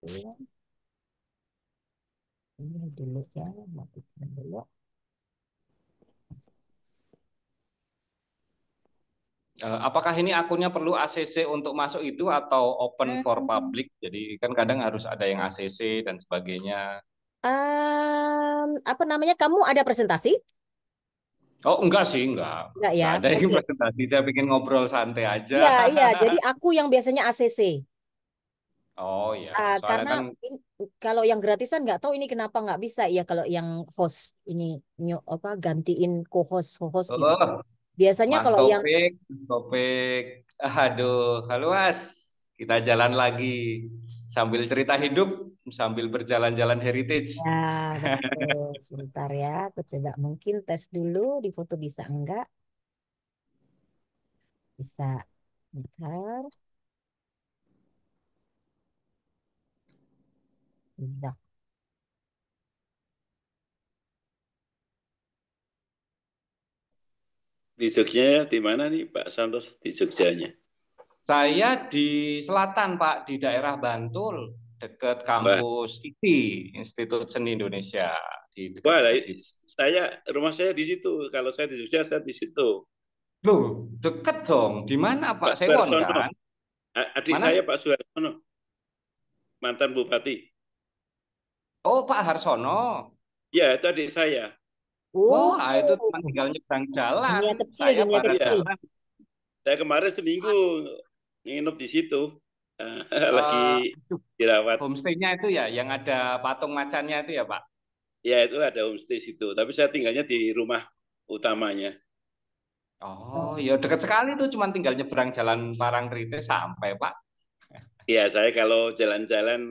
Ya, ini dulu ya, matikan dulu. Apakah ini akunnya perlu ACC untuk masuk itu atau open for Hmm, public? Jadi kan kadang harus ada yang ACC dan sebagainya. apa namanya? Kamu ada presentasi? Oh enggak sih, enggak. Enggak ya? Enggak ada yang Oke. presentasi, saya bikin ngobrol santai aja. Iya, iya. Jadi aku yang biasanya ACC. Oh ya, soalnya Karena kan kalau yang gratisan nggak tahu ini kenapa nggak bisa ya kalau yang host ini apa gantiin co-host gitu. oh, Biasanya Mas kalau yang Topik, Topik. Aduh, halo Mas. Kita jalan lagi sambil cerita hidup, sambil berjalan-jalan heritage. ya betul. Sebentar ya, aku coba mungkin tes dulu di foto bisa enggak? Bisa. Bentar. Bisa. Di Jogjanya di mana nih Pak Santos di Jogjanya? Saya di selatan, Pak, di daerah Bantul, dekat Wah, kampus ITI, Institut Seni Indonesia, di wah, dekat-dekat situ. rumah saya di situ. Kalau saya di Jogja, saya di situ. Loh, deket dong. Di mana, Pak? Pak Sewon Suharsono, kan? adik saya Mana? Pak Suharsono, mantan bupati. Oh, Pak Harsono. Ya, itu adik saya. Wah, itu cuma Oh, tinggal nyebrang jalan. dunia kecil, Saya dunia barat kecil. Iya, jalan. saya kemarin seminggu nginep di situ. Lagi Eh, aduh, dirawat. homestay-nya itu ya, yang ada patung macannya itu ya, Pak? Ya, itu ada homestay situ. Tapi saya tinggalnya di rumah utamanya. Oh, ya dekat sekali tuh, cuma tinggal nyebrang jalan Parangtritis sampai, Pak. Ya, saya kalau jalan-jalan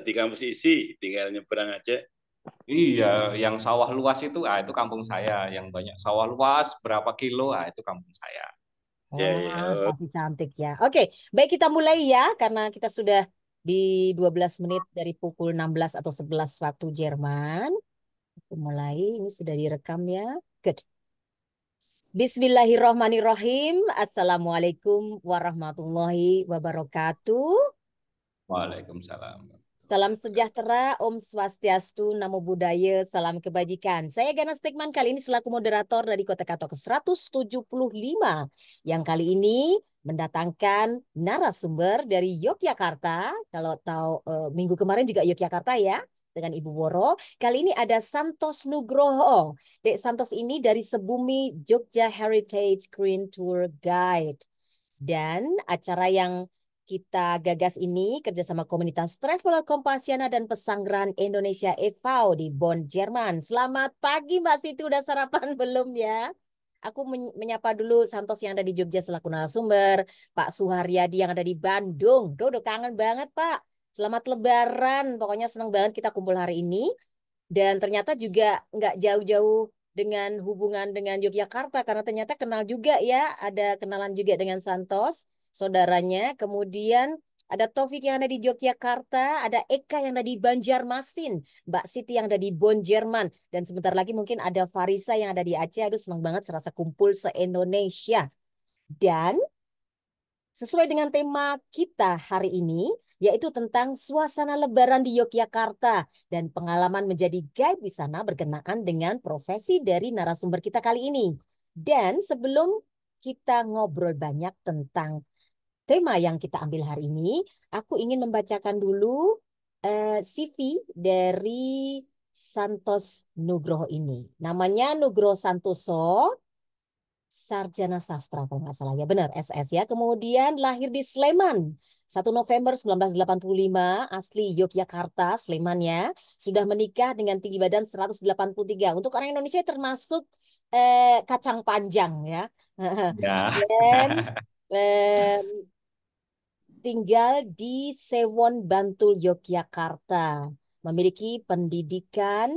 di kampus isi, tinggal nyebrang aja. Iya, yang sawah luas itu kampung saya. Yang banyak sawah luas, berapa kilo, itu kampung saya. Ya, Wah, ya. pasti cantik ya. Oke, baik kita mulai ya karena kita sudah di 12 menit dari pukul 16 atau 11 waktu Jerman. Kita mulai, ini sudah direkam ya. Good. Bismillahirrohmanirrohim. Assalamualaikum warahmatullahi wabarakatuh. Waalaikumsalam. Salam sejahtera, Om Swastiastu, Namo Buddhaya, salam kebajikan. Saya Gana Stikman kali ini selaku moderator dari Kota Kato ke-175 yang kali ini mendatangkan narasumber dari Yogyakarta. Kalau tahu minggu kemarin juga Yogyakarta ya dengan Ibu Woro. Kali ini ada Santos Nugroho. Dek Santos ini dari Sebumi Jogja Heritage Green Tour Guide. Dan acara yang kita gagas ini kerjasama komunitas Traveler Kompasiana dan Pesanggrahan Indonesia e.V. di Bonn, Jerman. Selamat pagi Mbak Siti, udah sarapan belum ya? Aku menyapa dulu Santos yang ada di Jogja selaku narasumber, Pak Suharyadi yang ada di Bandung. Udah kangen banget Pak. Selamat Lebaran, pokoknya senang banget kita kumpul hari ini. Dan ternyata juga nggak jauh-jauh dengan hubungan dengan Yogyakarta karena ternyata kenal juga ya, ada kenalan juga dengan Santos, saudaranya. Kemudian ada Taufik yang ada di Yogyakarta, ada Eka yang ada di Banjarmasin, Mbak Siti yang ada di Bonn, Jerman, dan sebentar lagi mungkin ada Farisa yang ada di Aceh. Aduh, senang banget serasa kumpul se-Indonesia. Dan sesuai dengan tema kita hari ini, yaitu tentang suasana Lebaran di Yogyakarta dan pengalaman menjadi guide di sana berkenaan dengan profesi dari narasumber kita kali ini. Dan sebelum kita ngobrol banyak tentang tema yang kita ambil hari ini, aku ingin membacakan dulu CV dari Santos Nugroho ini. Namanya Nugroho Santoso, sarjana sastra kalau nggak salah ya benar SS ya. Kemudian lahir di Sleman 1 November 1985, asli Yogyakarta, Sleman ya. Sudah menikah dengan tinggi badan 183. Untuk orang Indonesia termasuk kacang panjang ya. Ya. Dan eh, tinggal di Sewon, Bantul, Yogyakarta. Memiliki pendidikan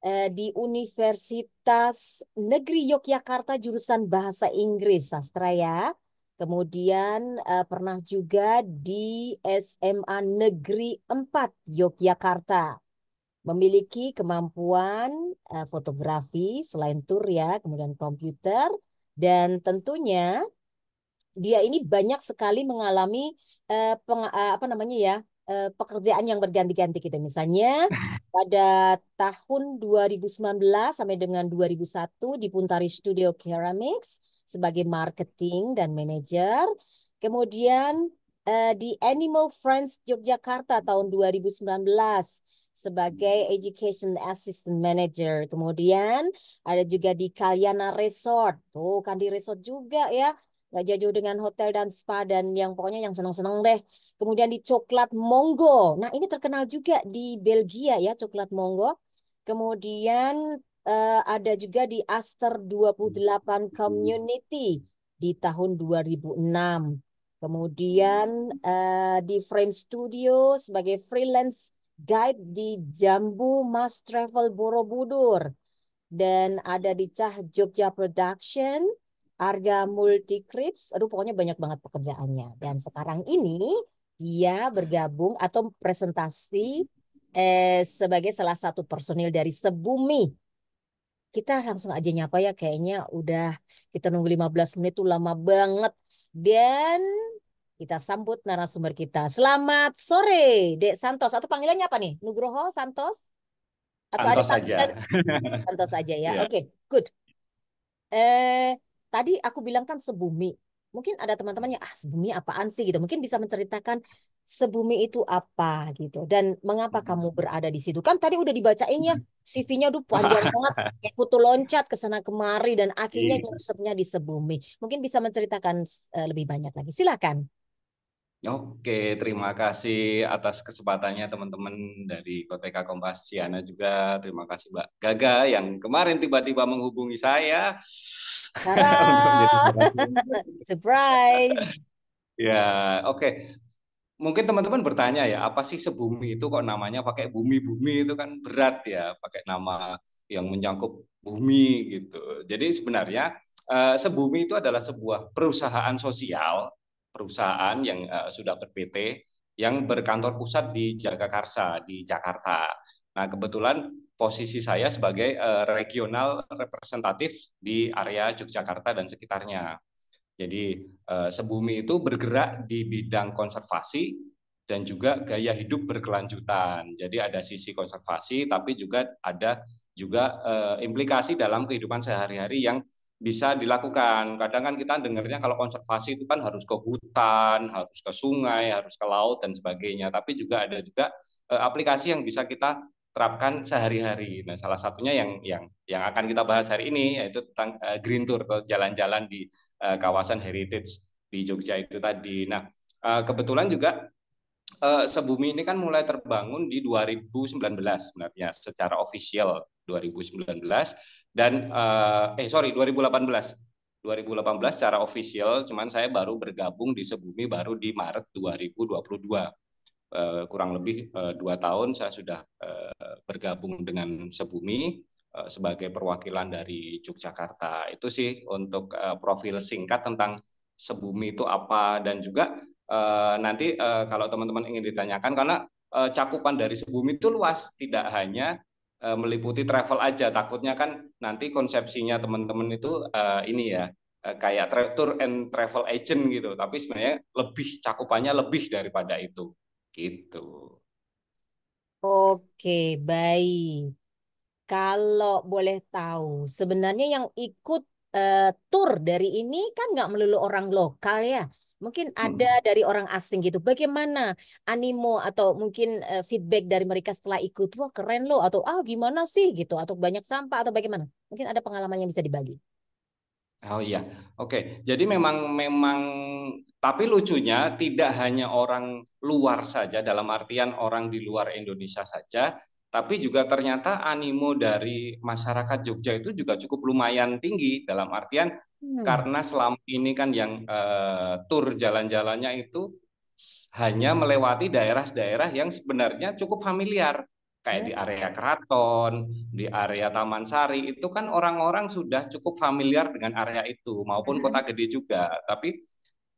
di Universitas Negeri Yogyakarta jurusan Bahasa Inggris sastra ya. Kemudian pernah juga di SMA Negeri 4 Yogyakarta. Memiliki kemampuan fotografi selain tur ya, kemudian komputer dan tentunya dia ini banyak sekali mengalami apa namanya ya? pekerjaan yang berganti-ganti gitu. Misalnya pada tahun 2019 sampai dengan 2001 di Puntari Studio Ceramics sebagai marketing dan manajer. Kemudian di Animal Friends Yogyakarta tahun 2019 sebagai Education Assistant Manager. Kemudian ada juga di Kalyana Resort. Tuh kan di resort juga ya. Nggak jauh-jauh dengan hotel dan spa dan yang pokoknya yang seneng-seneng deh. Kemudian di Coklat Monggo. Nah, ini terkenal juga di Belgia ya, Coklat Monggo. Kemudian ada juga di Aster 28 Community di tahun 2006. Kemudian di Frame Studio sebagai freelance guide di Jambu Mas Travel Borobudur. Dan ada di Cah Jogja Production, Arga Multiclips. Aduh, pokoknya banyak banget pekerjaannya. Dan sekarang ini dia bergabung atau presentasi sebagai salah satu personil dari Sebumi. Kita langsung aja nyapa ya, kayaknya udah kita nunggu 15 menit tuh lama banget. Dan kita sambut narasumber kita. Selamat sore, Dek Santos. Atau panggilannya apa nih? Nugroho Santos? Atau ada Santos panggilan? saja. Santos aja ya. Ya. Oke, good. Eh, Tadi aku bilang kan Sebumi. Mungkin ada teman-temannya, ah Sebumi apaan sih gitu. Mungkin bisa menceritakan Sebumi itu apa gitu. Dan mengapa kamu berada di situ. Kan tadi udah dibacain ya, CV-nya udah panjang banget. Aku tuh loncat ke sana kemari dan akhirnya Iya. nyusupnya di Sebumi. Mungkin bisa menceritakan lebih banyak lagi. Silakan. Oke, terima kasih atas kesempatannya teman-teman dari Koteka Kompasiana juga. Terima kasih Mbak Gaga yang kemarin tiba-tiba menghubungi saya untuk menjadi Tara, narasumber. surprise. Ya, oke. Mungkin teman-teman bertanya ya, apa sih Sebumi itu kok namanya pakai bumi-bumi itu kan berat ya, pakai nama yang menyangkut bumi gitu. Jadi sebenarnya Sebumi itu adalah sebuah perusahaan sosial, perusahaan yang sudah ber-PT yang berkantor pusat di Jagakarsa di Jakarta. Nah, kebetulan posisi saya sebagai regional representatif di area Yogyakarta dan sekitarnya. Jadi Sebumi itu bergerak di bidang konservasi dan juga gaya hidup berkelanjutan. Jadi ada sisi konservasi, tapi juga ada juga implikasi dalam kehidupan sehari-hari yang bisa dilakukan. Kadang kan kita dengarnya kalau konservasi itu kan harus ke hutan, harus ke sungai, harus ke laut dan sebagainya. Tapi juga ada juga aplikasi yang bisa kita terapkan sehari-hari. Nah, salah satunya yang akan kita bahas hari ini yaitu tentang green tour atau jalan-jalan di kawasan heritage di Jogja itu tadi. Nah, kebetulan juga Sebumi ini kan mulai terbangun di 2019 sebenarnya secara official 2019 dan 2018. 2018 secara official, cuman saya baru bergabung di Sebumi baru di Maret 2022. Kurang lebih 2 tahun saya sudah bergabung dengan Sebumi sebagai perwakilan dari Yogyakarta. Itu sih untuk profil singkat tentang Sebumi itu apa dan juga nanti kalau teman-teman ingin ditanyakan karena cakupan dari Sebumi itu luas, tidak hanya meliputi travel aja. Takutnya kan nanti konsepsinya teman-teman itu ini ya kayak tour and travel agent gitu, tapi sebenarnya lebih cakupannya lebih daripada itu. Gitu. Oke, baik. Kalau boleh tahu, sebenarnya yang ikut tur dari ini kan nggak melulu orang lokal ya. Mungkin ada Hmm. dari orang asing gitu. Bagaimana animo atau mungkin feedback dari mereka setelah ikut? Wah keren loh. Atau ah gimana sih gitu. Atau banyak sampah atau bagaimana? Mungkin ada pengalaman yang bisa dibagi. Oh iya, oke. Jadi memang tapi lucunya tidak hanya orang luar saja dalam artian orang di luar Indonesia saja, tapi juga ternyata animo dari masyarakat Jogja itu juga cukup lumayan tinggi dalam artian Hmm. karena selama ini kan yang tur jalan-jalannya itu hanya melewati daerah-daerah yang sebenarnya cukup familiar kayak Hmm. di area Keraton, di area Taman Sari itu kan orang-orang sudah cukup familiar dengan area itu maupun kota gede juga. Tapi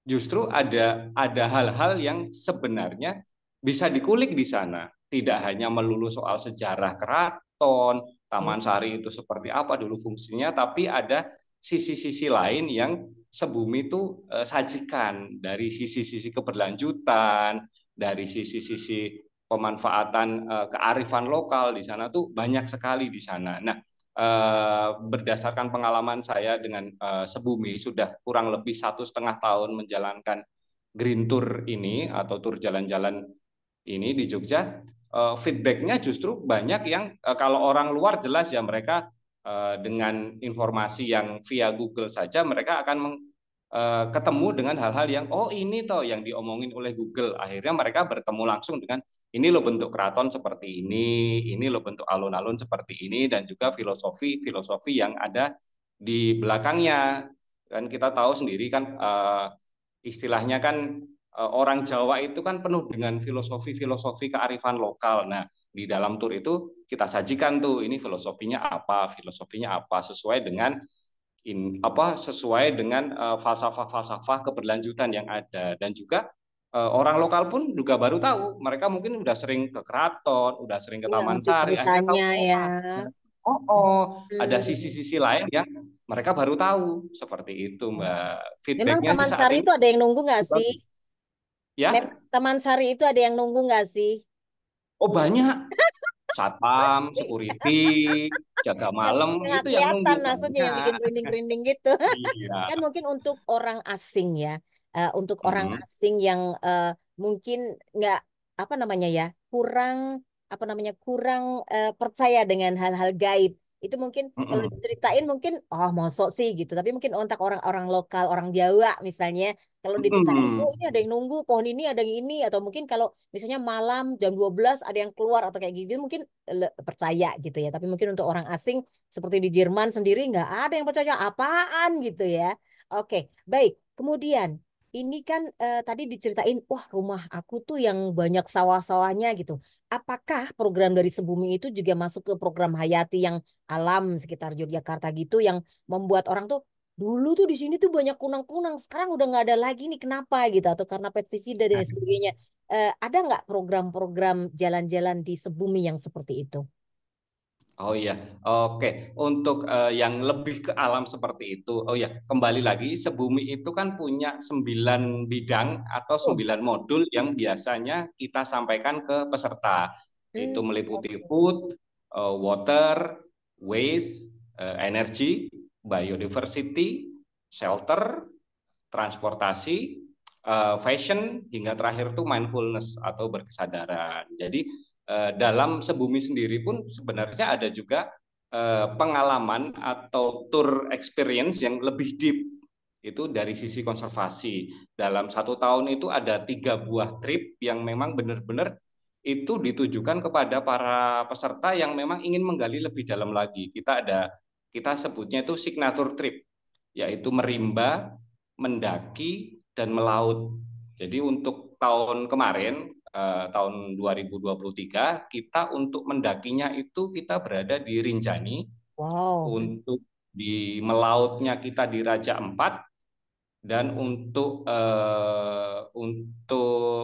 justru ada hal-hal yang sebenarnya bisa dikulik di sana. Tidak hanya melulu soal sejarah Keraton, Oke. Taman Sari itu seperti apa dulu fungsinya, tapi ada sisi-sisi lain yang Sebumi itu sajikan dari sisi-sisi keberlanjutan, dari sisi-sisi pemanfaatan kearifan lokal di sana tuh banyak sekali di sana. Nah, berdasarkan pengalaman saya dengan Sebumi sudah kurang lebih 1,5 tahun menjalankan Green Tour ini atau tur jalan-jalan ini di Jogja, feedbacknya justru banyak yang kalau orang luar jelas ya mereka dengan informasi yang via Google saja mereka akan ketemu dengan hal-hal yang oh ini toh yang diomongin oleh Google. Akhirnya mereka bertemu langsung dengan ini loh bentuk keraton seperti ini loh bentuk alun-alun seperti ini, dan juga filosofi yang ada di belakangnya. Kan kita tahu sendiri kan istilahnya kan orang Jawa itu kan penuh dengan filosofi kearifan lokal. Nah, di dalam tur itu kita sajikan tuh ini filosofinya apa sesuai dengan sesuai dengan falsafah-falsafah keberlanjutan yang ada. Dan juga orang lokal pun juga baru tahu, mereka mungkin udah sering ke keraton, udah sering ke Iya, Taman untuk Sari, akhirnya tahu ceritanya oh ya. ada Hmm. sisi-sisi lain yang mereka baru tahu seperti itu, Mbak. Memang Feedbacknya sih Taman saat Sari ini itu ada yang nunggu nggak sih? ya. Taman Sari itu ada yang nunggu nggak sih? Oh banyak, satpam, security, jaga Yang malam nggak itu yang nunggu kelihatan maksudnya yang bikin banyak. merinding-merinding gitu. Iya. Kan mungkin untuk orang asing ya, untuk orang Mm-mm. asing yang mungkin nggak apa namanya ya, kurang apa namanya kurang percaya dengan hal-hal gaib. Itu mungkin kalau Mm-mm. diceritain mungkin oh mosok sih gitu. Tapi mungkin untuk orang-orang lokal, orang Jawa misalnya, kalau diceritain oh Mm-mm. ini ada yang nunggu, pohon ini ada yang ini, atau mungkin kalau misalnya malam jam 12 ada yang keluar atau kayak gitu mungkin percaya gitu ya. Tapi mungkin untuk orang asing seperti di Jerman sendiri nggak ada yang percaya apaan gitu ya. Oke, baik. Kemudian ini kan tadi diceritain, wah rumah aku tuh yang banyak sawah-sawahnya gitu. Apakah program dari Sebumi itu juga masuk ke program Hayati yang alam sekitar Yogyakarta gitu, yang membuat orang tuh dulu tuh di sini tuh banyak kunang-kunang, sekarang udah nggak ada lagi nih kenapa gitu, atau karena pestisida dan sebagainya. Ada nggak program-program jalan-jalan di Sebumi yang seperti itu? Oh iya, oke. Untuk yang lebih ke alam seperti itu, oh ya, kembali lagi, Sebumi itu kan punya 9 bidang atau Oh, 9 modul yang biasanya kita sampaikan ke peserta. Itu hmm, meliputi oke. food, water, waste, energy, biodiversity, shelter, transportasi, fashion, hingga terakhir tuh mindfulness atau berkesadaran. Jadi dalam Sebumi sendiri pun sebenarnya ada juga pengalaman atau tour experience yang lebih deep, itu dari sisi konservasi. Dalam 1 tahun itu ada 3 buah trip yang memang benar-benar itu ditujukan kepada para peserta yang memang ingin menggali lebih dalam lagi. Kita sebutnya itu signature trip, yaitu merimba, mendaki, dan melaut. Jadi untuk tahun kemarin, tahun 2023, kita untuk mendakinya itu kita berada di Rinjani, Wow. untuk di melautnya kita di Raja Empat, dan untuk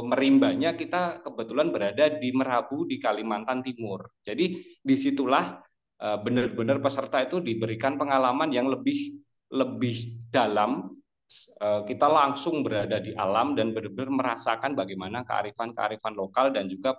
merimbanya kita kebetulan berada di Merabu di Kalimantan Timur. Jadi disitulah benar-benar peserta itu diberikan pengalaman yang lebih lebih dalam. Kita langsung berada di alam dan benar-benar merasakan bagaimana kearifan-kearifan lokal dan juga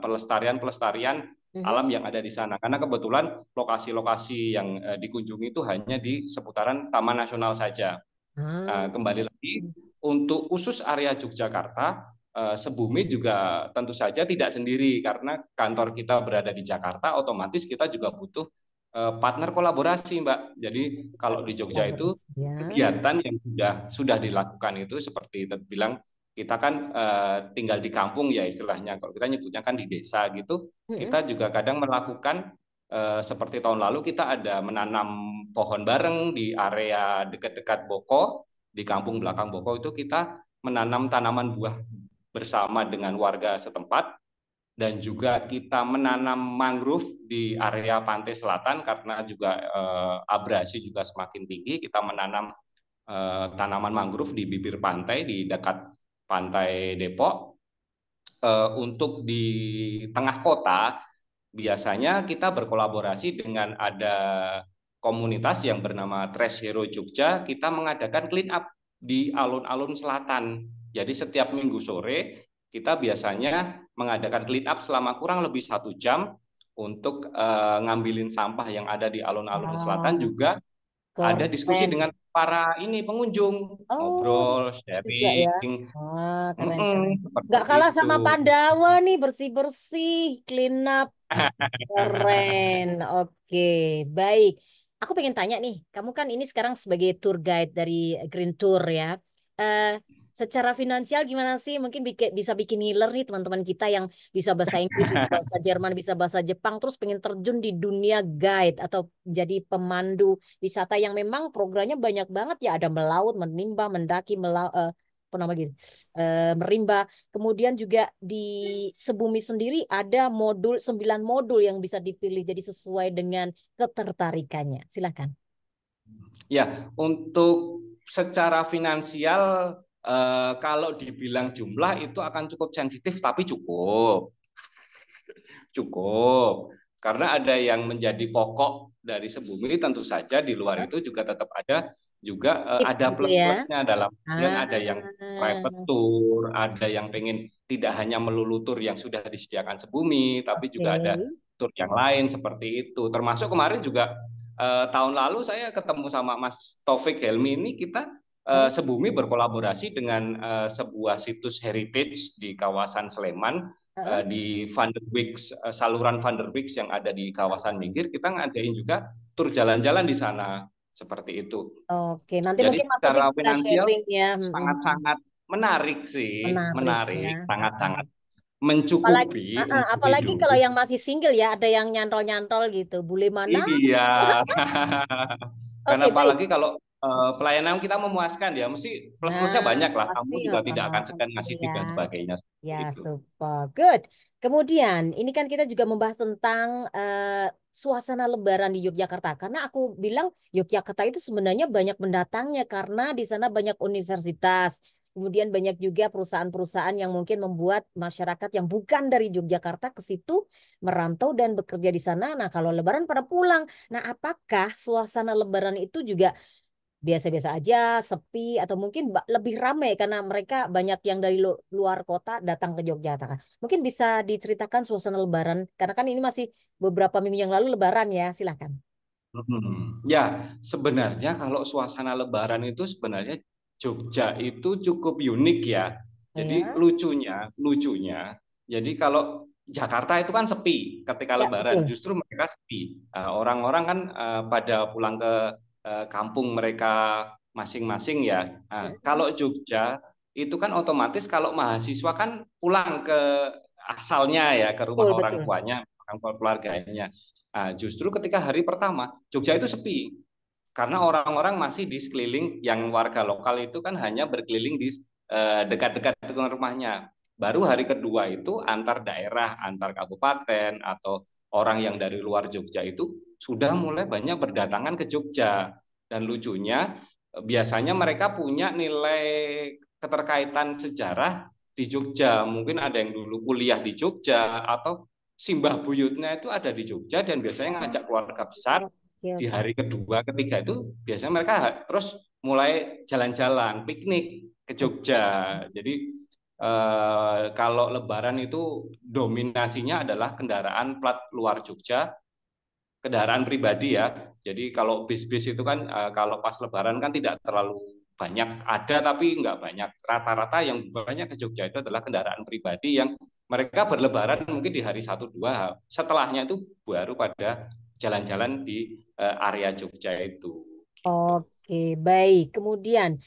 pelestarian-pelestarian Mhm. alam yang ada di sana. Karena kebetulan lokasi-lokasi yang dikunjungi itu hanya di seputaran Taman Nasional saja. Ah. Kembali lagi, untuk khusus area Yogyakarta, Sebumi juga tentu saja tidak sendiri karena kantor kita berada di Jakarta, otomatis kita juga butuh partner kolaborasi, Mbak. Jadi kalau di Jogja itu Kolaborasi ya. kegiatan yang sudah dilakukan itu seperti bilang, kita kan tinggal di kampung ya istilahnya. Kalau kita nyebutnya kan di desa gitu, Mhm. kita juga kadang melakukan seperti tahun lalu kita ada menanam pohon bareng di area dekat-dekat Boko, di kampung belakang Boko itu kita menanam tanaman buah bersama dengan warga setempat, dan juga kita menanam mangrove di area pantai selatan karena juga abrasi juga semakin tinggi. Kita menanam tanaman mangrove di bibir pantai di dekat pantai Depok. Untuk di tengah kota biasanya kita berkolaborasi dengan ada komunitas yang bernama Trash Hero Jogja, kita mengadakan clean up di alun-alun selatan. Jadi setiap minggu sore kita biasanya mengadakan clean up selama kurang lebih 1 jam untuk ngambilin sampah yang ada di alun-alun selatan. Wow, Juga ada diskusi keren. dengan para pengunjung, Oh, ngobrol, juga ya. sharing, Wah, keren-keren. seperti Nggak kalah itu. sama Pandawa nih, bersih-bersih, clean up. Keren. Oke, baik. Aku pengen tanya nih, kamu kan ini sekarang sebagai tour guide dari Green Tour ya. Eh, Secara finansial gimana sih? Mungkin bisa bikin ngiler nih teman-teman kita yang bisa bahasa Inggris, bisa bahasa Jerman, bisa bahasa Jepang, terus pengen terjun di dunia guide atau jadi pemandu wisata yang memang programnya banyak banget ya. Ada melaut, menimba, mendaki, apa nama gitu, merimba. Kemudian juga di Sebumi sendiri ada 9 modul yang bisa dipilih jadi sesuai dengan ketertarikannya. Silakan. Ya, untuk secara finansial kalau dibilang jumlah itu akan cukup sensitif, tapi cukup. Cukup. Karena ada yang menjadi pokok dari Sebumi, tentu saja di luar Hah? itu juga tetap ada juga Tips ada gitu ya. plus-plusnya, dalam artian Ah, ada yang private tour, ada yang pengen tidak hanya melulu tour yang sudah disediakan Sebumi, tapi oke. juga ada tour yang lain seperti itu. Termasuk kemarin juga tahun lalu saya ketemu sama Mas Taufik Helmi, ini kita Oh, Sebumi berkolaborasi dengan sebuah situs heritage di kawasan Sleman, heeh. di Van der Wijk, saluran Van der Wijk yang ada di kawasan Minggir. Kita ngadain juga tur jalan-jalan di sana seperti itu. Oke, nanti Jadi mungkin Mas Taufik secara bisa finansial sharing ya. sangat-sangat menarik sih, Menarik ya. menarik, Heeh. sangat-sangat Apalagi, mencukupi untuk apalagi kalau hidup. yang masih single ya, ada yang nyantol-nyantol gitu. Bule mana? Iya. Karena Oke, baik. apalagi kalau pelayanan kita memuaskan ya, mesti plus-plusnya Nah, banyak lah. pasti. Kamu juga tidak akan segan ngasih Iya. tip dan sebagainya. Ya, Seperti itu. super. Good. Kemudian, ini kan kita juga membahas tentang suasana Lebaran di Yogyakarta. Karena aku bilang Yogyakarta itu sebenarnya banyak pendatangnya karena di sana banyak universitas. Kemudian banyak juga perusahaan-perusahaan yang mungkin membuat masyarakat yang bukan dari Yogyakarta ke situ merantau dan bekerja di sana. Nah, kalau Lebaran pada pulang. Nah, apakah suasana Lebaran itu juga biasa-biasa aja, sepi, atau mungkin lebih ramai karena mereka banyak yang dari luar kota datang ke Yogyakarta. Mungkin bisa diceritakan suasana Lebaran, karena kan ini masih beberapa minggu yang lalu Lebaran ya, silakan. Ya, sebenarnya kalau suasana Lebaran itu sebenarnya Jogja itu cukup unik ya. Jadi Ya, lucunya, jadi kalau Jakarta itu kan sepi ketika ya Lebaran, betul. justru mereka sepi. Orang-orang kan pada pulang ke kampung mereka masing-masing ya. Mm-mm. Kalau Jogja itu kan otomatis kalau mahasiswa kan pulang ke asalnya ya, ke rumah Betul, orang betul. tuanya, orang keluarganya. Justru ketika hari pertama, Jogja itu sepi. Karena orang-orang masih di sekeliling, yang warga lokal itu kan hanya berkeliling di dekat-dekat dengan rumahnya. Baru hari kedua itu antar daerah, antar kabupaten, atau orang yang dari luar Jogja itu sudah mulai banyak berdatangan ke Jogja. Dan lucunya, biasanya mereka punya nilai keterkaitan sejarah di Jogja. Mungkin ada yang dulu kuliah di Jogja, atau simbah buyutnya itu ada di Jogja, dan biasanya ngajak keluarga besar Oke, di oke. hari kedua, ketiga itu biasanya mereka terus mulai jalan-jalan, piknik ke Jogja. Jadi kalau Lebaran itu dominasinya adalah kendaraan plat luar Jogja, kendaraan pribadi ya. Jadi kalau bis-bis itu kan kalau pas Lebaran kan tidak terlalu banyak ada, tapi nggak banyak. Rata-rata yang banyak ke Jogja itu adalah kendaraan pribadi yang mereka berlebaran mungkin di hari 1 2. Setelahnya itu baru pada jalan-jalan di area Jogja itu. Gitu. Oke, baik. Kemudian,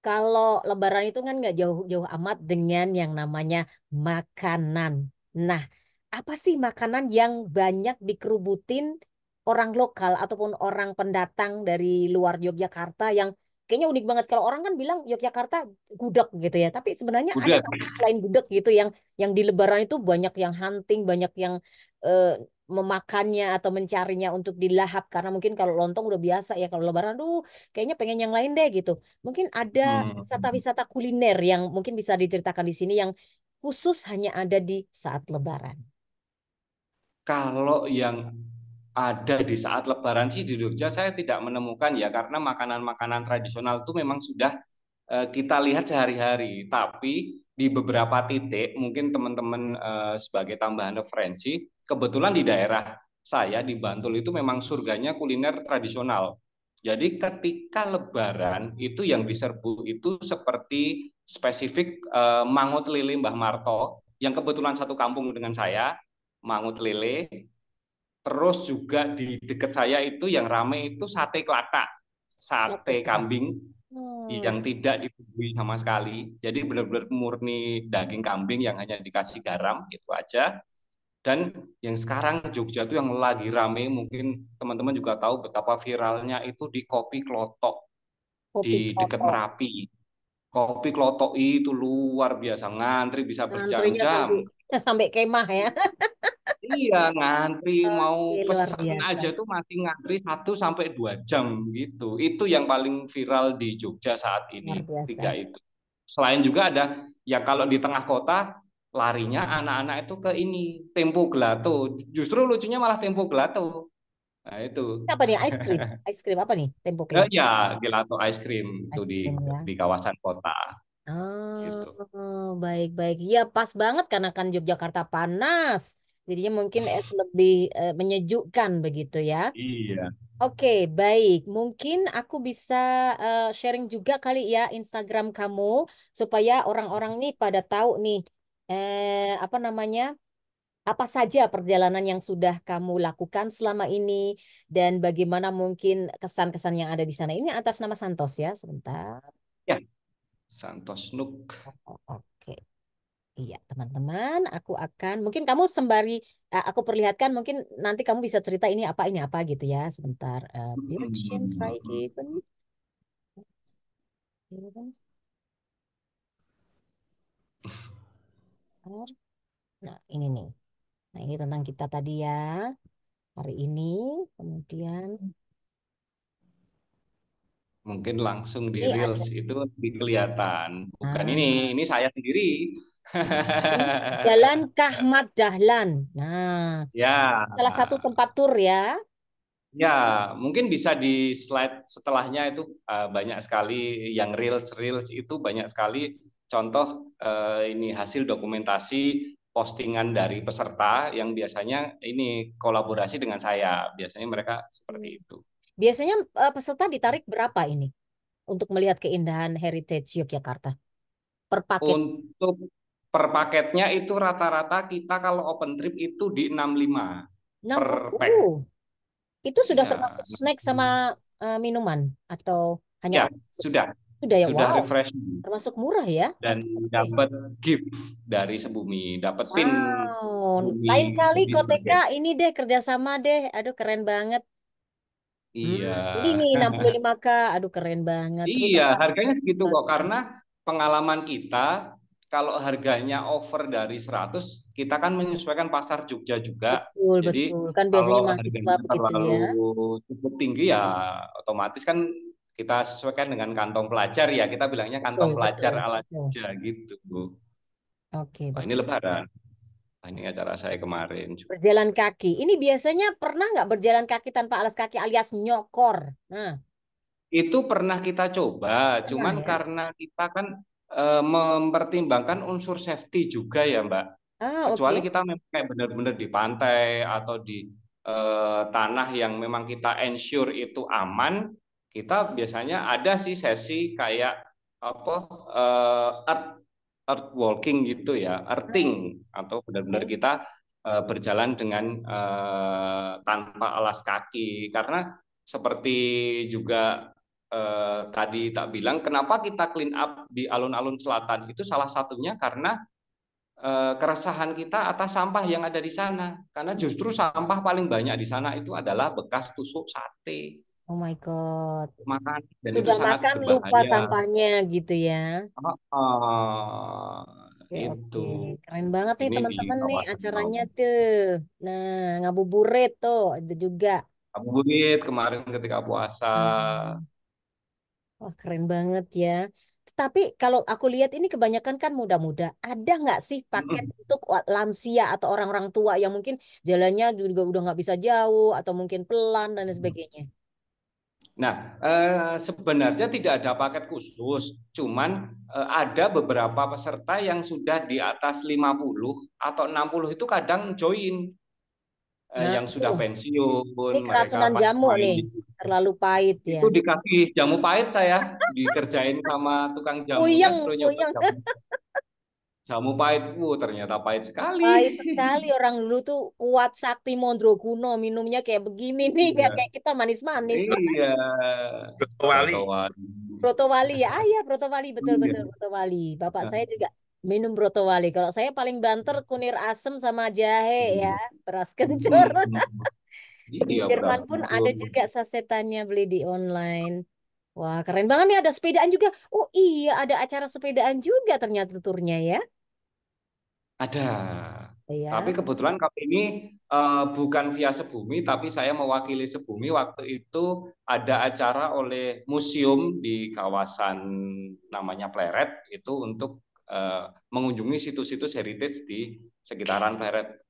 kalau Lebaran itu kan nggak jauh-jauh amat dengan yang namanya makanan. Nah, apa sih makanan yang banyak dikerubutin orang lokal ataupun orang pendatang dari luar Yogyakarta yang kayaknya unik banget. Kalau orang kan bilang Yogyakarta gudeg gitu ya, tapi sebenarnya ada Udah. nggak sih selain gudeg gitu yang di Lebaran itu banyak yang hunting, banyak yang eh, memakannya atau mencarinya untuk dilahap karena mungkin kalau lontong udah biasa ya, kalau Lebaran tuh kayaknya pengen yang lain deh gitu. Mungkin ada Hmm. wisata-wisata kuliner yang mungkin bisa diceritakan di sini yang khusus hanya ada di saat Lebaran. Kalau yang ada di saat Lebaran sih di Jogja saya tidak menemukan ya karena makanan-makanan tradisional itu memang sudah kita lihat sehari-hari. Tapi di beberapa titik mungkin teman-teman sebagai tambahan referensi, kebetulan di daerah saya di Bantul itu memang surganya kuliner tradisional. Jadi ketika Lebaran itu yang diserbu itu seperti spesifik mangut lele Mbah Marto yang kebetulan satu kampung dengan saya, mangut lele. Terus juga di dekat saya itu yang rame itu sate kelatak, Sate sate Kak. kambing Hmm. yang tidak dibumbui sama sekali. Jadi benar-benar murni daging kambing yang hanya dikasih garam itu aja. Dan yang sekarang Jogja tuh yang lagi rame mungkin teman-teman juga tahu betapa viralnya itu di Kopi Klotok Kopi di dekat klotok. Merapi. Kopi Klotok itu luar biasa ngantri bisa Antrinya sampai berjam-jam. sampai kemah ya. Iya, ngantri mau Oke, luar pesen biasa. aja tuh masih ngantri 1 sampai 2 jam gitu. Itu yang paling viral di Jogja saat ini, Luar tiga biasa. itu. Selain juga ada ya kalau di tengah kota larinya anak-anak itu ke ini Tempo Gelato. Justru lucunya malah Tempo Gelato. Nah itu. Apa nih? Ice cream. Ice cream apa nih? Tempo Eh, Club. ya gelato ice cream itu Ice di cream ya. kawasan kota gitu. Oh, baik-baik. Ya, pas banget karena kan Yogyakarta panas. Jadinya mungkin es lebih menyejukkan begitu ya. Iya. Oke, baik. Mungkin aku bisa sharing juga kali ya Instagram kamu supaya orang-orang nih pada tahu nih apa namanya? Apa saja perjalanan yang sudah kamu lakukan selama ini dan bagaimana mungkin kesan-kesan yang ada di sana. Ini atas nama Santos ya, sebentar. Ya, Santos Nuk. Oh, oke. Iya, teman-teman, aku akan mungkin kamu sembari aku perlihatkan mungkin nanti kamu bisa cerita ini apa gitu ya. Sebentar. Virgin Fried Given. Nah, ini nih. Nah, ini tentang kita tadi ya. Hari ini. Kemudian Mungkin langsung di ini reels ada. itu lebih kelihatan. Bukan Nah, ini saya sendiri. ini Jalan Kahmat Dahlan. Nah, Ya, salah satu tempat tur ya. ya, mungkin bisa di slide setelahnya itu banyak sekali yang reels itu banyak sekali contoh ini hasil dokumentasi postingan dari peserta yang biasanya ini kolaborasi dengan saya. Biasanya mereka seperti Hmm. itu. Biasanya peserta ditarik berapa ini untuk melihat keindahan heritage Yogyakarta per paket? Untuk per paketnya itu rata-rata kita kalau open trip itu di 65 Enam per puluh. pack. Itu sudah Ya, termasuk snack sama minuman atau hanya ya masuk? sudah Sudah ya, sudah wow, refreshing termasuk murah ya. dan Oke, oke. dapat gift dari Sebumi, dapat pin Wow, Bumi lain kali jadi Koteka sebagai ini deh kerjasama deh. Aduh keren banget. iya. Ini nih 65K. Aduh keren banget. Terus Iya, apa? harganya segitu kok Oke. karena pengalaman kita kalau harganya over dari 100 kita kan menyesuaikan pasar Jogja juga. Betul, Jadi betul. Kan kalau biasanya mahasiswa harganya begitu terlalu ya. cukup tinggi ya otomatis kan kita sesuaikan dengan kantong pelajar ya. Kita bilangnya Betul, kantong pelajar betul, ala betul. Jogja gitu. Oke, Wah, ini betul. Lebaran. Nah, ini acara saya kemarin juga. Berjalan kaki. Ini biasanya pernah nggak berjalan kaki tanpa alas kaki alias nyokor? Nah, Itu pernah kita coba, pernah cuman ya. karena kita kan mempertimbangkan unsur safety juga ya, Mbak. Ah, Kecuali oke. kita memang kayak benar-benar di pantai atau di tanah yang memang kita ensure itu aman, kita biasanya ada sih sesi kayak apa earth earth walking gitu ya, earthing Ah, atau benar-benar oke. kita berjalan dengan tanpa alas kaki karena seperti juga tadi tak bilang kenapa kita clean up di alun-alun selatan itu salah satunya karena keresahan kita atas sampah yang ada di sana. Karena justru sampah paling banyak di sana itu adalah bekas tusuk sate, Oh my God. makan, dan itu Sudah sangat makan lupa berbahaya. sampahnya gitu ya. Oke, Itu oke. Keren banget nih ini di teman-teman nih kawasan acaranya Rawamangun. tuh. Nah, ngabuburit tuh itu juga. Ngabuburit kemarin ketika puasa. Hmm. Wah, keren banget ya. tapi kalau aku lihat ini kebanyakan kan muda-muda. Ada nggak sih paket untuk lansia atau orang-orang tua yang mungkin jalannya juga udah nggak bisa jauh atau mungkin pelan dan lain sebagainya? Nah, sebenarnya tidak ada paket khusus, cuman ada beberapa peserta yang sudah di atas 50 atau 60 itu kadang join, Nah, yang sudah pensiun, ini mereka keracunan pas jamu main nih, terlalu pahit ya. itu dikasih jamu pahit, saya dikerjain sama tukang jamunya, Puyeng, suruh nyoba puyeng. jamu pahit. Ternyata pahit sekali. Pahit sekali orang dulu tuh kuat sakti Mondroguno minumnya kayak begini nih, nggak Iya, kayak kita manis-manis. iya. Wali. Protowali. Broto Wali ya, ah ya Broto Wali Iya. betul-betul Broto Wali. Bapak saya juga minum Broto Wali. Kalau saya paling banter kunir asem sama jahe ya, beras kencur. Di Iya, beras Jerman pun ada kencur. juga sasetannya beli di online. Wah, keren banget nih ada sepedaan juga. Oh iya, ada acara sepedaan juga ternyata turnya ya. Ada. Tapi Iya. kebetulan kali ini bukan via Sebumi, tapi saya mewakili Sebumi. Waktu itu ada acara oleh museum di kawasan namanya Pleret, itu untuk mengunjungi situs-situs heritage di sekitaran Pleret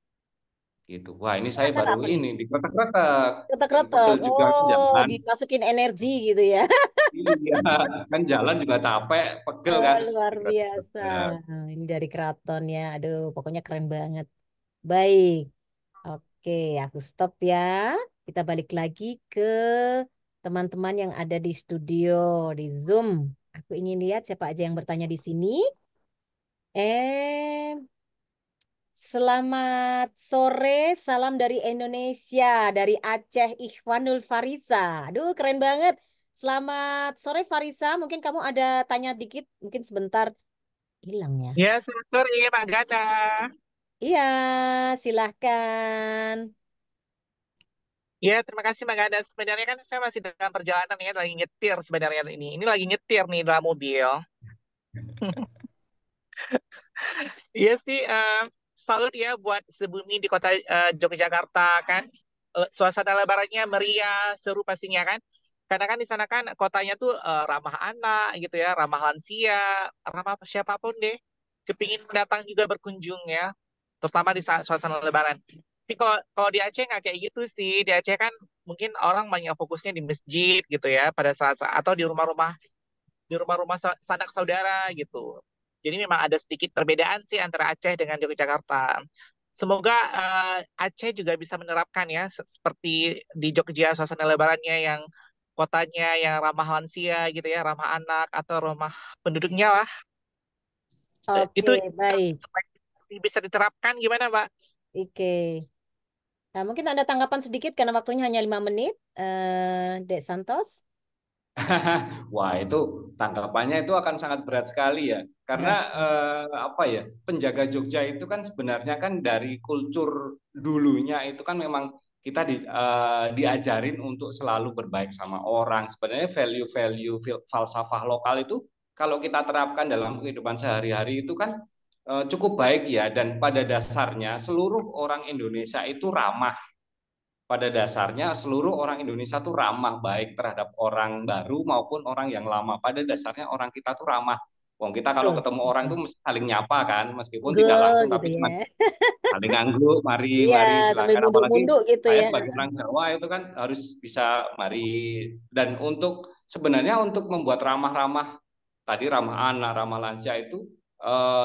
gitu. Wah, ini saya Acara baru apa nih? ini di Kretek-Kretek. Kan Retak-retak. pegel juga kan Oh, jalan. dimasukin energi gitu ya. Iya, kan jalan juga capek, pegel Oh, kan luar di biasa. Kretek-Kretek. Ini dari keraton ya. Aduh, pokoknya keren banget. Baik. Oke, aku stop ya. Kita balik lagi ke teman-teman yang ada di studio, di Zoom. Aku ingin lihat siapa aja yang bertanya di sini. Eh, Selamat sore, salam dari Indonesia, dari Aceh Ikhwanul Farisa. Aduh, keren banget. Selamat sore Farisa, mungkin kamu ada tanya dikit, mungkin sebentar hilang ya. Ya, selamat sore Pak Gada. Iya, silahkan. Ya, terima kasih Pak Gada. Sebenarnya kan saya masih dalam perjalanan ya, lagi nyetir sebenarnya ini. Ini lagi nyetir nih dalam mobil. Iya sih, salut ya buat Sebumi di kota Yogyakarta kan. Suasana lebarannya meriah, seru pastinya kan. Karena kan di sana kan kotanya tuh ramah anak gitu ya, ramah lansia, ramah siapapun deh. Kepingin datang juga berkunjung ya, terutama di saat suasana lebaran. Tapi kalau kalau di Aceh nggak kayak gitu sih. Di Aceh kan mungkin orang banyak fokusnya di masjid gitu ya, pada saat atau di rumah-rumah sanak saudara gitu. Jadi memang ada sedikit perbedaan sih antara Aceh dengan Yogyakarta. Semoga Aceh juga bisa menerapkan ya seperti di Jogja suasana lebarannya yang kotanya yang ramah lansia gitu ya, ramah anak atau ramah penduduknya lah. Oke, Itu baik. supaya bisa diterapkan gimana, Pak? Oke. Nah, mungkin ada tanggapan sedikit karena waktunya hanya 5 menit. Dek Santos. Wah, itu tanggapannya itu akan sangat berat sekali ya. Karena Nah, apa ya, penjaga Jogja itu kan sebenarnya kan dari kultur dulunya itu kan memang kita diajarin untuk selalu berbaik sama orang. Sebenarnya value-value falsafah lokal itu kalau kita terapkan dalam kehidupan sehari-hari itu kan cukup baik ya. Dan pada dasarnya seluruh orang Indonesia itu ramah, pada dasarnya seluruh orang Indonesia tuh ramah baik terhadap orang baru maupun orang yang lama. Pada dasarnya orang kita tuh ramah. Wong kita kalau betul, ketemu orang betul. tuh mesti saling nyapa kan, meskipun tidak Google langsung gitu tapi ya. cuma saling ngangguk, mari Iya, mari sambil silakan. Apalagi munduk-munduk gitu saya ya. sebagai orang Jawa itu kan harus bisa mari. Dan untuk sebenarnya untuk membuat ramah-ramah tadi ramah anak, ramah lansia itu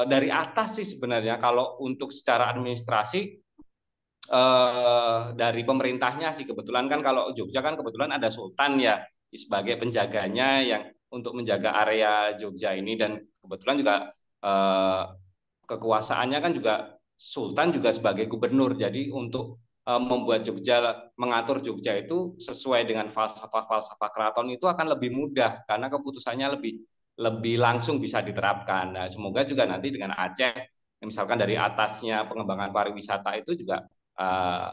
dari atas sih sebenarnya. Kalau untuk secara administrasi dari pemerintahnya sih kebetulan kan kalau Jogja kan kebetulan ada Sultan ya sebagai penjaganya yang untuk menjaga area Jogja ini, dan kebetulan juga eh, kekuasaannya kan juga Sultan juga sebagai gubernur, jadi untuk membuat Jogja, mengatur Jogja itu sesuai dengan falsafah-falsafah keraton itu akan lebih mudah karena keputusannya lebih lebih langsung bisa diterapkan. Nah, semoga juga nanti dengan Aceh misalkan dari atasnya pengembangan pariwisata itu juga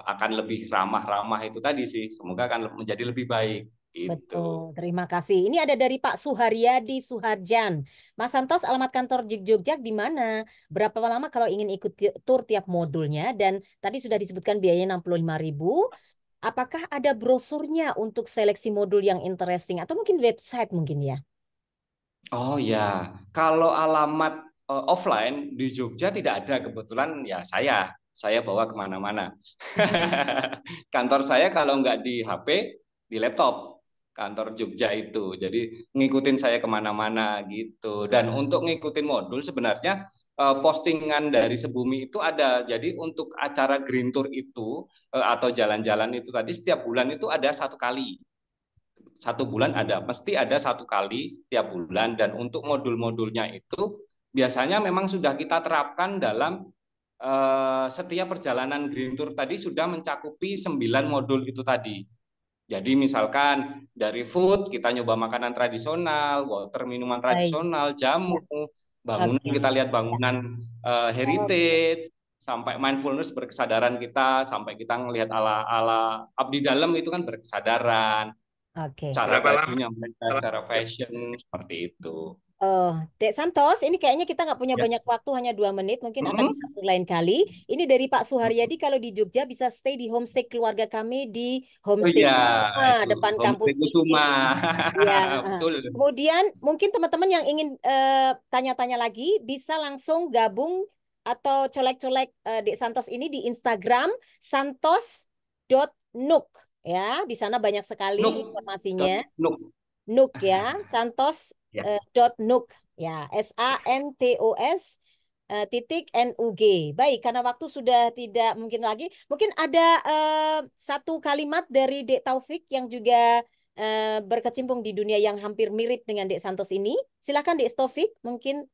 akan lebih ramah-ramah itu tadi sih. Semoga akan menjadi lebih baik Betul, gitu. terima kasih. Ini ada dari Pak Suharyadi Suharjan. Mas Santos, alamat kantor Jogja di mana? Berapa lama kalau ingin ikut tur tiap modulnya? Dan tadi sudah disebutkan biayanya 65.000. Apakah ada brosurnya untuk seleksi modul yang interesting? Atau mungkin website mungkin ya? Oh ya, kalau alamat offline di Jogja tidak ada kebetulan ya saya bawa kemana-mana. Kantor saya kalau nggak di HP, di laptop kantor Jogja itu. Jadi ngikutin saya kemana-mana gitu. Dan untuk ngikutin modul sebenarnya postingan dari Sebumi itu ada. Jadi untuk acara Green Tour itu atau jalan-jalan itu tadi setiap bulan itu ada 1 kali. 1 bulan ada, pasti ada 1 kali setiap bulan. Dan untuk modul-modulnya itu biasanya memang sudah kita terapkan dalam setiap perjalanan Green Tour tadi sudah mencakupi 9 modul itu tadi. Jadi misalkan dari food kita nyoba makanan tradisional, water minuman Baik. tradisional, jamu, Ya. bangunan Oke. kita lihat bangunan heritage, sampai mindfulness berkesadaran kita, sampai kita ngelihat ala-ala abdi dalam itu kan berkesadaran, Oke. cara Berapa lama? bajunya mereka, cara fashion seperti itu. Oh, Dek Santos, ini kayaknya kita nggak punya Ya. banyak waktu, hanya 2 menit. Mungkin akan Mm-mm. disambung lain kali. Ini dari Pak Suharyadi, kalau di Jogja bisa stay di homestay keluarga kami di Oh Homestay iya, Kusuma, itu depan Homestay kampus Kusuma. ISI. Ya, Betul. kemudian mungkin teman-teman yang ingin tanya-tanya lagi bisa langsung gabung atau colek-colek Dek Santos ini di Instagram santos.nuk ya. Di sana banyak sekali Nuk. informasinya. Nuk. Nuk ya, Santos Ya. .nuk ya, SANTOS titik NUG. Baik, karena waktu sudah tidak mungkin lagi. Mungkin ada satu kalimat dari Dek Taufik yang juga berkecimpung di dunia yang hampir mirip dengan Dek Santos ini. Silakan Dek Taufik, mungkin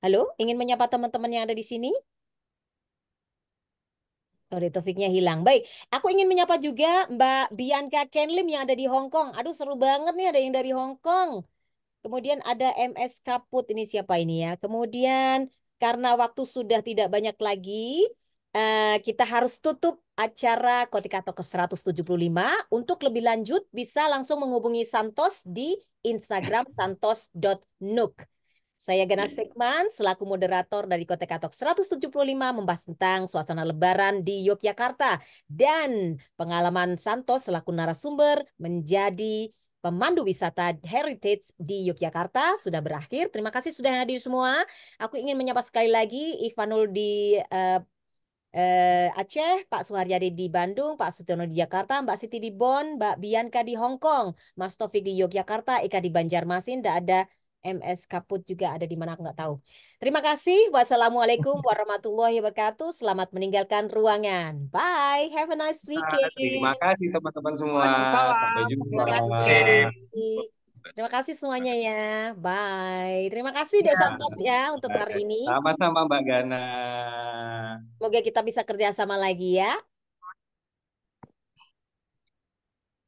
halo, ingin menyapa teman-teman yang ada di sini. Oh, Dek Taufiknya hilang. Baik, aku ingin menyapa juga Mbak Bianca Kenlim yang ada di Hong Kong. Aduh, seru banget nih ada yang dari Hong Kong. Kemudian ada MS Kaput, ini siapa ini ya? Kemudian karena waktu sudah tidak banyak lagi, kita harus tutup acara Kotikato ke-175. Untuk lebih lanjut bisa langsung menghubungi Santos di Instagram santos.nuk. Saya Gana Stekman, selaku moderator dari Kotikato 175 membahas tentang suasana Lebaran di Yogyakarta. Dan pengalaman Santos selaku narasumber menjadi pemandu wisata heritage di Yogyakarta sudah berakhir. Terima kasih sudah hadir semua. Aku ingin menyapa sekali lagi Ivanul di Aceh, Pak Suharyadi di Bandung, Pak Sutono di Jakarta, Mbak Siti di Bonn, Mbak Bianca di Hong Kong, Mas Taufik di Yogyakarta, Eka di Banjarmasin, dan ada MS Kaput juga ada di mana aku nggak tahu. Terima kasih. Wassalamualaikum warahmatullahi wabarakatuh. Selamat meninggalkan ruangan. Bye. Have a nice Terima weekend. kasih teman-teman semua. Sampai Waalaikumsalam. jumpa. Terima kasih. Sip. Terima kasih semuanya ya. Bye. Terima kasih Dek Ya, Santos ya untuk hari baik. ini. Sama-sama Mbak Gana. Semoga kita bisa kerjasama lagi ya.